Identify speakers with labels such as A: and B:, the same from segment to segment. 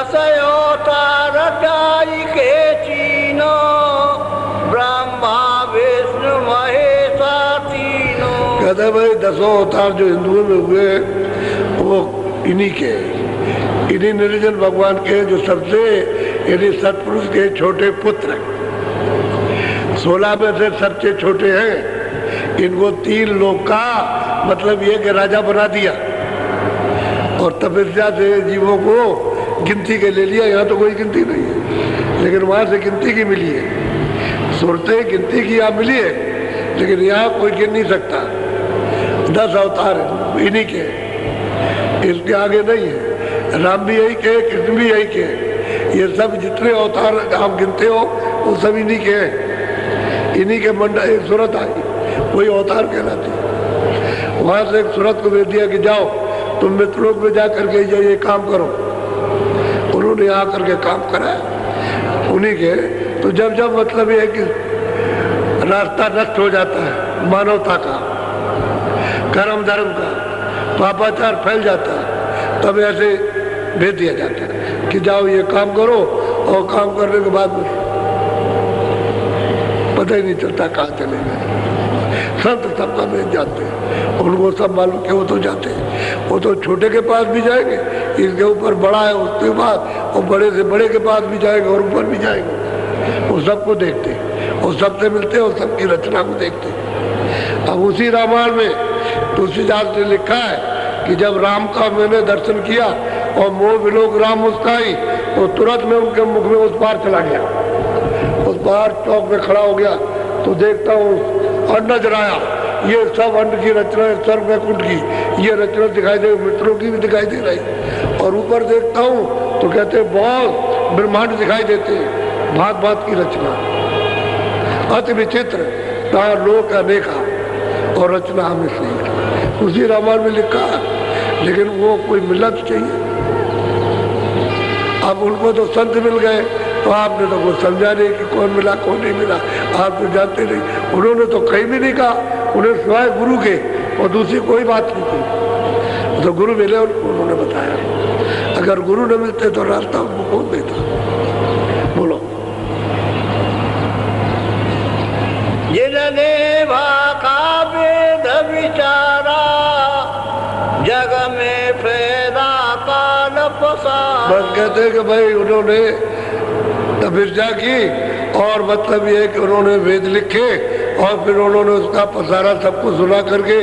A: दस अवतार डाई के चीनो, ब्रह्मा विष्णु महेशा तीनों।
B: कहते भाई 10 अवतार जो हिंदुओं में हुए वो इन्हीं के, इन्हीं निरंजन भगवान के जो सबसे यानी सतपुरुष के छोटे पुत्र 16 में से सबसे छोटे हैं। इनको 3 लोक का मतलब ये कि राजा बना दिया और तपस्या से जीवों को गिनती के ले लिया। यहाँ तो कोई गिनती नहीं है, लेकिन वहाँ से गिनती की मिली है। सूरतें गिनती की यहाँ मिली है, लेकिन यहाँ कोई गिन नहीं सकता। 10 अवतार इन्हीं के, इसके आगे नहीं है। राम भी यही के, कृष्ण भी यही के, ये सब जितने अवतार आप गिनते हो वो सब इन्हीं के हैं। इन्हीं के मंडल एक सूरत आई, वही अवतार कहलाती है। वहाँ से एक सूरत को भेज दिया कि जाओ तुम मित्रों में जा करके ये काम करो। उन्होंने यहाँ करके काम कराया उन्हीं के। तो जब जब मतलब ये है कि रास्ता नष्ट हो जाता है मानवता का, कर्म धर्म का, पापाचार फैल जाता है, तब ऐसे भेज दिया जाता है कि जाओ ये काम करो, और काम करने के बाद पता ही नहीं चलता कहाँ चले गए। संत सबका भेज जाते हैं, उनको सब मालूम कि वो तो जाते हैं। वो तो छोटे के पास भी जाएंगे, इसके ऊपर बड़ा है उसके बाद, और बड़े से बड़े के पास भी जाएंगे और ऊपर भी जाएंगे। वो सबको देखते हैं और सबसे मिलते हैं और सबकी रचना को देखते हैं। अब उसी रामायण में तुलसीदास ने लिखा है कि जब राम का मैंने दर्शन किया और मोह विलोक राम मुस्काई, तो तुरंत में उनके मुख में उस पार चला गया। उस पार चौक में खड़ा हो गया तो देखता हूँ अन्न नजर आया, ये सब अन्न की रचना है, सर्व वैकुंठ की ये रचना दिखाई दे, मित्रों की भी दिखाई दे रही। और ऊपर देखता हूँ तो कहते बहुत ब्रह्मांड दिखाई देते हैं, भांत भांत की रचना, अति विचित्र, तार लोक अनेका और रचना हमें सही। उसी रामायण में लिखा, लेकिन वो कोई मिलत चाहिए। अब उनको तो संत मिल गए, तो आपने तो कुछ समझा नहीं कि कौन मिला कौन नहीं मिला, आप तो जानते नहीं। उन्होंने तो कहीं भी नहीं कहा, उन्हें सिवाय गुरु के और दूसरी कोई बात नहीं की। तो गुरु मिले उन्होंने बताया, अगर गुरु न मिलते तो रास्ता उनको कौन देता। बोलो।
A: जिनने भाका वेद विचारा, जग में फैला काल पसारा।
B: बस कहते हैं कि भाई उन्होंने तपस्या की और मतलब ये कि उन्होंने वेद लिखे और फिर उन्होंने उसका पसारा सबको सुना करके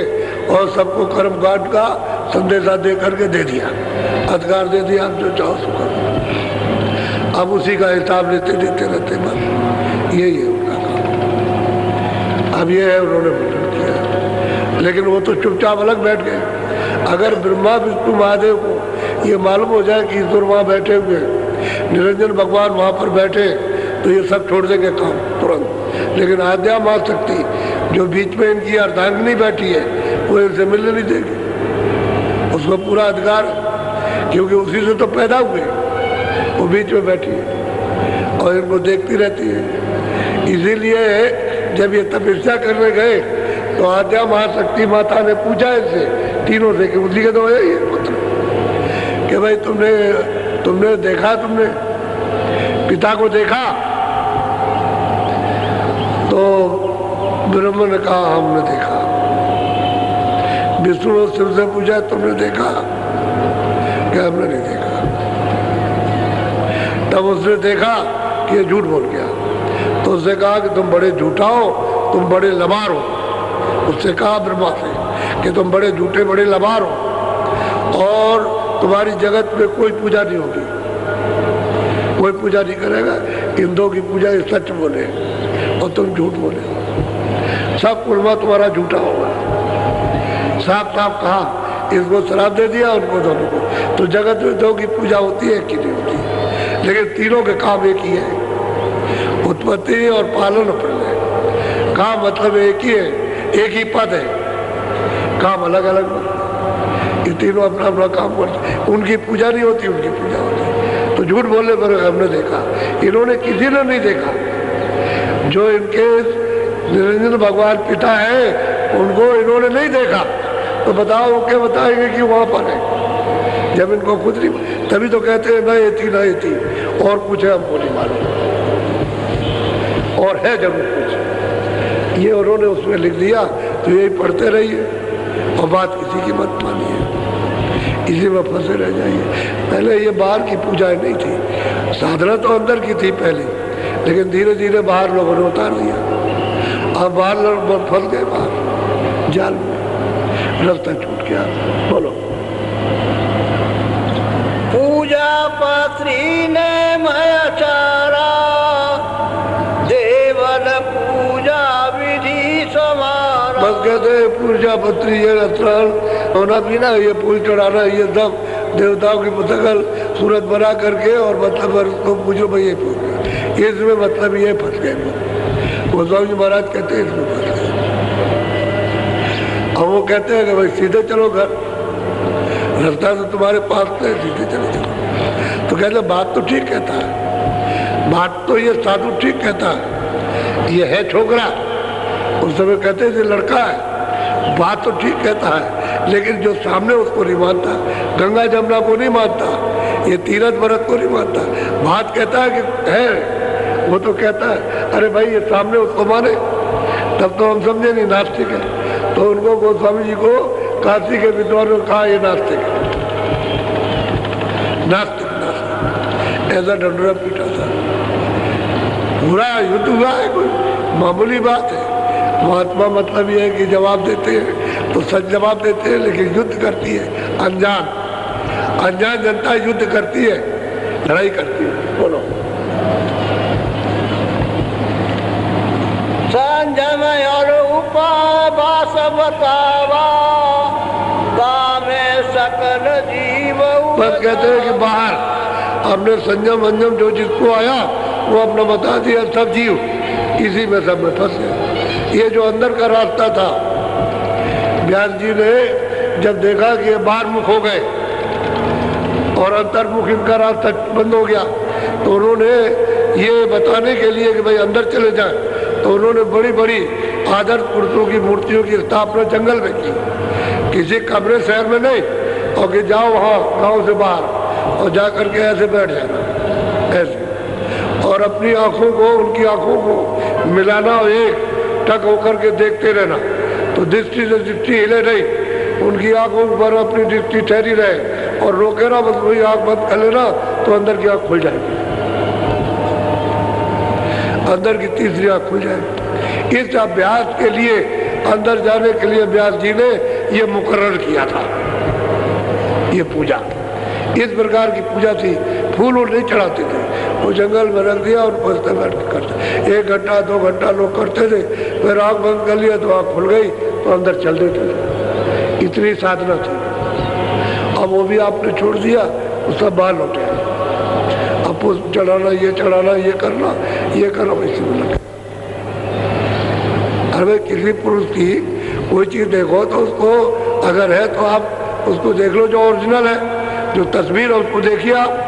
B: और सबको कर्म कांड का संदेशा दे करके दे दिया, अधिकार दे दिया, आप जो चाहो सो करो। अब उसी का हिसाब लेते देते रहते, बस यही है उनका काम। अब ये है उन्होंने मुंडन किया, लेकिन वो तो चुपचाप अलग बैठ गए। अगर ब्रह्मा विष्णु महादेव को ये मालूम हो जाए कि ईश्वर वहाँ बैठे हुए, निरंजन भगवान वहाँ पर बैठे, तो ये सब छोड़ देंगे काम तुरंत। लेकिन आद्या माँ शक्ति जो बीच में इनकी अर्धांगिनी बैठी है, वो इनसे मिलने नहीं देगी। उसको पूरा अधिकार, क्योंकि उसी से तो पैदा हुए, वो बीच में बैठी है और इनको देखती रहती है। इसीलिए जब ये तपस्या करने गए तो आद्या महाशक्ति माता ने पूछा इनसे तीनों से कि उसी के तो है ये पुत्र, कि भाई तुमने देखा, तुमने पिता को देखा? तो ब्रह्मा ने कहा हमने देखा। विष्णु ने शिव से पूछा तुमने देखा? क्या हमने नहीं देखा। तब उसने देखा कि ये झूठ बोल गया, तो उसने कहा कि तुम बड़े झूठा हो, तुम बड़े लबार हो। उससे कहा ब्रह्मा से कि तुम बड़े झूठे बड़े लबार हो और तुम्हारी जगत में कोई पूजा नहीं होगी, कोई पूजा नहीं करेगा। इंद्रों की पूजा ये सच बोले और तुम झूठ बोले, सब कुर्मा तुम्हारा झूठा होगा। साफ साफ कहा, इसको श्राप दे दिया उनको दोनों को। तो जगत में दो की पूजा होती है कि नहीं होती, लेकिन तीनों के काम एक ही है, उत्पत्ति और पालन प्रलय। काम मतलब एक ही है, एक ही पद है, काम अलग अलग। ये तीनों अपना अपना काम करते हैं, उनकी पूजा नहीं होती, उनकी पूजा होती है। तो झूठ बोलने पर हमने देखा, इन्होंने किसी ने नहीं देखा। जो इनके निरंजन भगवान पिता है उनको इन्होंने नहीं देखा, तो बताओ वो क्या बताएंगे कि वहां पर है। जब इनको खुद नहीं, तभी तो कहते हैं ना ये थी और कुछ है हमको नहीं मालूम, और है जरूर कुछ, ये उन्होंने उसमें लिख दिया। तो यही पढ़ते रहिए और बात किसी की मत मानिए, इसी में फंसे रह जाइए। पहले ये बाहर की पूजाएं नहीं थी, साधना तो अंदर की थी पहले, लेकिन धीरे धीरे बाहर लोगों ने उतार दिया। अब बाहर लोग फंस गए, बाहर जाल में, रास्ता छूट गया। बोलो।
A: पूजा पत्री ने मयाचारा, देवन पूजा विधि समारा।
B: बस कहते हैं पूजा पत्री ये रत्न होना पीना, ये फूल चढ़ाना, ये सब देवताओं की मुतकल सूरत बना करके और मतलब उसको पूजो भाई, ये पूजो, इसमें मतलब ये फंस गए। गोस्वामी जी महाराज कहते हैं इसमें फंस गए। अब वो कहते हैं कि भाई सीधे चलो घर, रास्ता तो तुम्हारे पास है, सीधे चले चलो। तो कहते बात तो ठीक कहता है, बात तो ये साधु ठीक कहता है, ये है छोकरा, उस समय कहते हैं लड़का है, बात तो ठीक कहता है, लेकिन जो सामने उसको नहीं मानता, गंगा जमुना को नहीं मानता, ये तीरथ व्रत को नहीं मानता। बात कहता है कि है, वो तो कहता है अरे भाई ये सामने उसको माने, तब तो हम समझे नहीं नास्तिक है। तो उनको गोस्वामी जी को काशी के विद्वानों ने कहा ये नास्तिक है, नास्तिक नास्तिक, ऐसा डंडोरा पीटा था। पूरा युद्ध हुआ है, कोई मामूली बात है। महात्मा मतलब ये है कि जवाब देते हैं तो सच जवाब देते हैं, लेकिन युद्ध करती है अनजान जनता युद्ध करती है, लड़ाई करती है। बोलो।
A: संजम और उपवास बतावा, कामे सकल जीव।
B: बस कहते हैं कि बाहर हमने संयम अंजम जो जिसको आया वो अपना बता दिया, सब जीव इसी में सब में फंसे। ये जो अंदर का रास्ता था, व्यास जी ने जब देखा कि ये बाहर मुख हो गए और अंतर्मुख इनका रास्ता बंद हो गया, तो उन्होंने ये बताने के लिए कि भाई अंदर चले जाएं, तो उन्होंने बड़ी बड़ी आदर्श पुरुषों की मूर्तियों की स्थापना जंगल में की, किसी कमरे शहर में नहीं, और कि जाओ वहाँ गांव से बाहर और जा करके ऐसे बैठ जाना, ऐसे, और अपनी आंखों को उनकी आंखों को मिलाना और एक टक होकर के देखते रहना, तो दृष्टि से दृष्टि हिले नहीं, उनकी आंखों पर अपनी दृष्टि ठहरी रहे, और रोके ना, बस वही आंख बंद कर लेना तो अंदर की आंख खुल जाएगी, अंदर की तीसरी आंख खुल जाएगी। इस अभ्यास के लिए, अंदर जाने के लिए व्यास जी ने ये मुकर्रर किया था, ये पूजा। इस प्रकार की पूजा थी। फूल और नहीं चढ़ाते थे, वो जंगल में रख दिया और बस्ते बैठ के करते, 1 घंटा 2 घंटा लोग करते थे, फिर आँख बंद कर लिया तो आँख खुल गई तो अंदर चल देते थे। इतनी साधना थी। अब वो भी आपने छोड़ दिया तो सब बाहर लौटे। अब पुष्प चढ़ाना, ये करना, ये करना, वैसे में लगे। अरे किसी पुरुष की कोई चीज़ देखो तो उसको अगर है तो आप उसको देख लो, जो ओरिजिनल है, जो तस्वीर है उसको देखिए आप।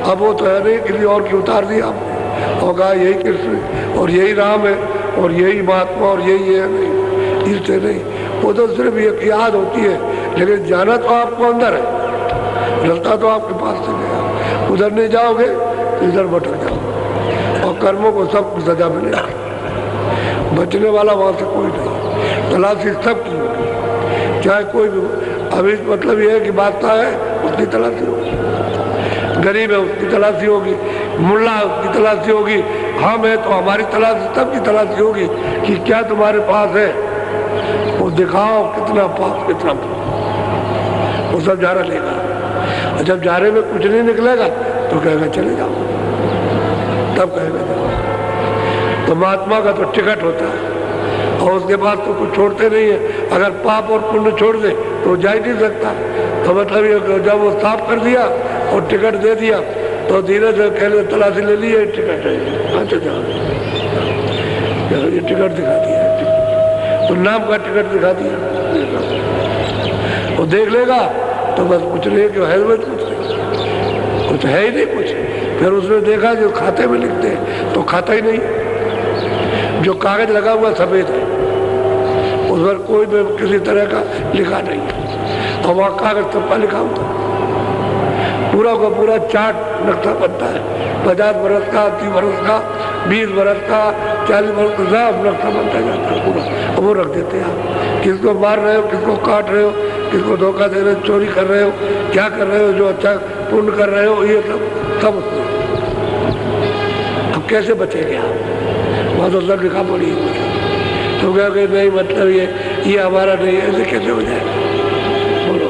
B: अब वो तो है नहीं, किसी और की उतार दी आपने और कहा यही कृष्ण और यही राम है और यही महात्मा और यही है, नहीं, इससे नहीं। वो तो सिर्फ एक याद होती है, लेकिन जाना तो आपको अंदर है, रास्ता तो आपके पास से गया। उधर नहीं जाओगे तो इधर भटक जाओ और कर्मों को सब सजा मिलेगी। बचने वाला वहाँ से कोई नहीं, तलाशी सब की होगी, चाहे कोई भी। अभी मतलब ये है कि बादशाह है उसकी तलाशी होगी, गरीब है उसकी तलाशी होगी, मुल्ला है उसकी तलाशी होगी, हम है तो हमारी तलाशी, सबकी तलाशी होगी कि क्या तुम्हारे पास है, वो दिखाओ कितना पाप कितना पाप। वो सब जारा लेगा, और जब जारे में कुछ नहीं निकलेगा तो कहेगा चले जाओ, तब कहेगा जाओ। तो महात्मा का तो टिकट होता है और उसके बाद तो कुछ छोड़ते नहीं है। अगर पाप और पुण्य छोड़ दे तो जा ही नहीं सकता। तो मतलब ये जब वो साफ कर दिया और टिकट दे दिया तो धीरे से कहने तलाशी ले ली, ये टिकट है, अच्छा जाओ, ये टिकट दिखा दिया, तो नाम का टिकट दिखा दिया, वो देख लेगा तो बस कुछ नहीं, कि है कुछ है ही नहीं कुछ। फिर उसने देखा जो खाते में लिखते हैं तो खाता ही नहीं, जो कागज लगा हुआ सफेद है, उस पर कोई भी किसी तरह का लिखा नहीं, और वहाँ कागज तब का लिखा हुआ। पूरा का पूरा चार्ट नक्शा बनता है। 50 बरस का, 80 बरस का, 20 बरस का, 40 बरस का सब नक्शा बनता जाता है पूरा। वो रख देते हैं आप, किसको मार रहे हो, किसको काट रहे हो, किसको धोखा दे रहे हो, चोरी कर रहे हो, क्या कर रहे हो, जो अच्छा पुण्य कर रहे हो, ये सब उसमें। अब कैसे बचेंगे आप? बहुत अल्लाह लिखा पड़ी है तो क्या कि नहीं मतलब ये हमारा नहीं है, ऐसे कैसे हो जाएगा? बोलो।